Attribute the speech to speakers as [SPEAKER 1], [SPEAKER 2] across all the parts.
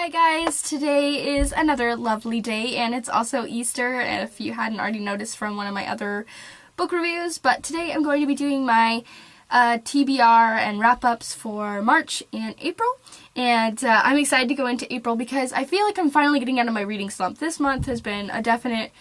[SPEAKER 1] Hi guys, today is another lovely day and it's also Easter if you hadn't already noticed from one of my other book reviews, but today I'm going to be doing my TBR and wrap-ups for March and April, and I'm excited to go into April because I feel like I'm finally getting out of my reading slump. This month has been a definite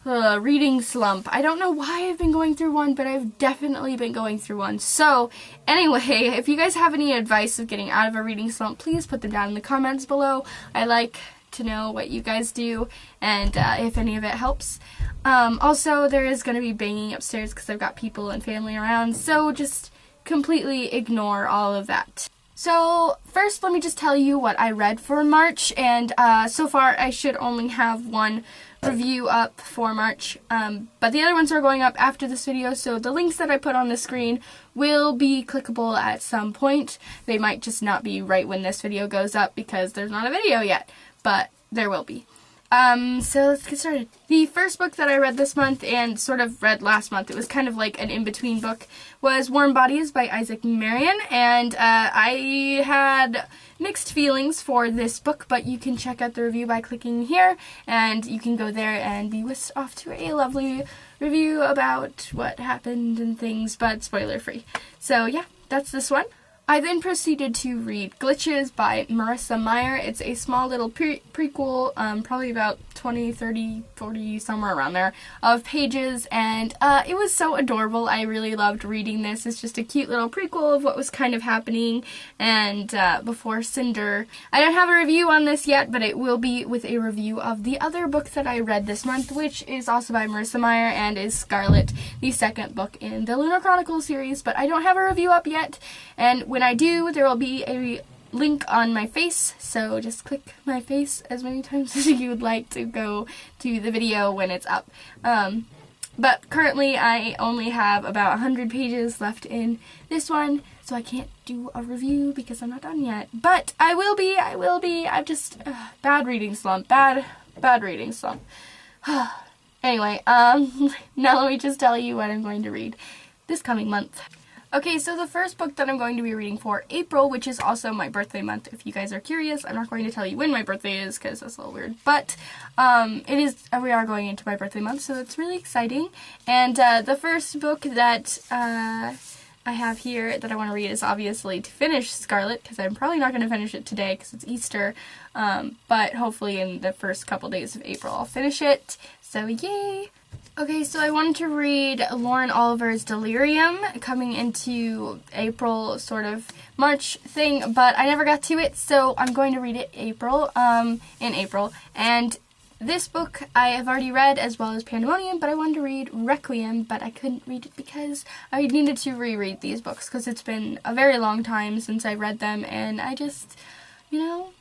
[SPEAKER 1] reading slump. I don't know why I've been going through one, but I've definitely been going through one. So anyway, if you guys have any advice of getting out of a reading slump, please put them down in the comments below. I like to know what you guys do and if any of it helps. Also, there is going to be banging upstairs because I've got people and family around, so just completely ignore all of that. So first, let me just tell you what I read for March, and so far I should only have one review up for March, but the other ones are going up after this video, so the links that I put on the screen will be clickable at some point. They might just not be right when this video goes up because there's not a video yet, but there will be. So let's get started. The first book that I read this month and sort of read last month, it was kind of like an in-between book, was Warm Bodies by Isaac Marion, and I had mixed feelings for this book, but you can check out the review by clicking here, and you can go there and be whisked off to a lovely review about what happened and things, but spoiler free. So yeah, that's this one. I then proceeded to read Glitches by Marissa Meyer. It's a small little prequel, probably about 20, 30, 40, somewhere around there, of pages, and it was so adorable. I really loved reading this. It's just a cute little prequel of what was kind of happening and before Cinder. I don't have a review on this yet, but it will be with a review of the other book that I read this month, which is also by Marissa Meyer and is Scarlet, the second book in the Lunar Chronicles series, but I don't have a review up yet, and when I do, there will be a link on my face, so just click my face as many times as you would like to go to the video when it's up. But currently I only have about 100 pages left in this one, so I can't do a review because I'm not done yet. But I will be. I'm just, bad reading slump, bad reading slump. Anyway, now let me just tell you what I'm going to read this coming month. Okay, so the first book that I'm going to be reading for April, which is also my birthday month, if you guys are curious. I'm not going to tell you when my birthday is, because that's a little weird, but it is, we are going into my birthday month, so it's really exciting. And the first book that I have here that I want to read is obviously to finish Scarlet, because I'm probably not going to finish it today, because it's Easter, but hopefully in the first couple days of April I'll finish it, so yay! Okay, so I wanted to read Lauren Oliver's Delirium, coming into April, sort of March thing, but I never got to it, so I'm going to read it in April. And this book I have already read, as well as Pandemonium, but I wanted to read Requiem, but I couldn't read it because I needed to reread these books, because it's been a very long time since I read them, and I just, you know,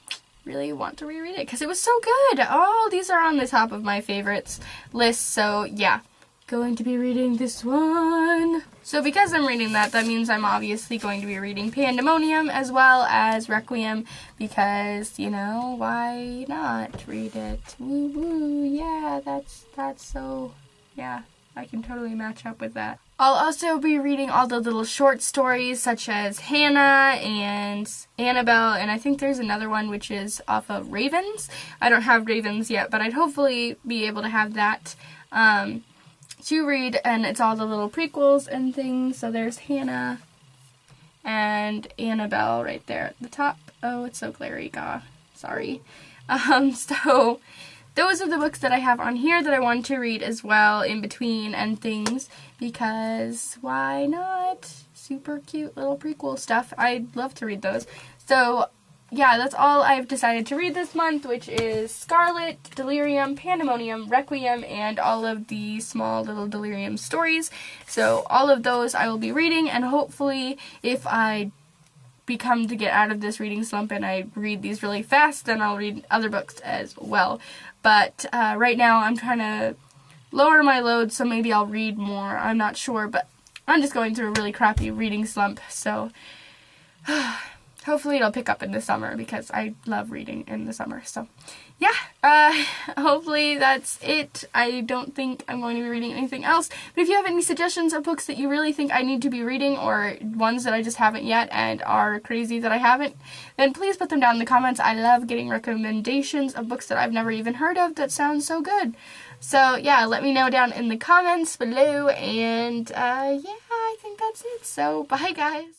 [SPEAKER 1] really want to reread it because it was so good. Oh, these are on the top of my favorites list, so yeah, going to be reading this one. So because I'm reading that means I'm obviously going to be reading Pandemonium as well as Requiem, because, you know, why not read it? Woo woo, yeah, that's so, yeah, I can totally match up with that. I'll also be reading all the little short stories such as Hannah and Annabelle, and I think there's another one which is off of Ravens. I don't have Ravens yet, but I'd hopefully be able to have that to read, and it's all the little prequels and things. So there's Hannah and Annabelle right there at the top. Oh, it's so glary, God, sorry. So those are the books that I have on here that I want to read as well in between and things, because why not? Super cute little prequel stuff. I'd love to read those. So yeah, that's all I've decided to read this month, which is Scarlet, Delirium, Pandemonium, Requiem, and all of the small little Delirium stories. So all of those I will be reading, and hopefully if I become to get out of this reading slump and I read these really fast, then I'll read other books as well. But right now I'm trying to lower my load, so maybe I'll read more. I'm not sure, but I'm just going through a really crappy reading slump, so hopefully it'll pick up in the summer because I love reading in the summer. So yeah, hopefully that's it. I don't think I'm going to be reading anything else, but if you have any suggestions of books that you really think I need to be reading, or ones that I just haven't yet and are crazy that I haven't, then please put them down in the comments. I love getting recommendations of books that I've never even heard of that sound so good. So yeah, let me know down in the comments below, and yeah, I think that's it. So bye guys.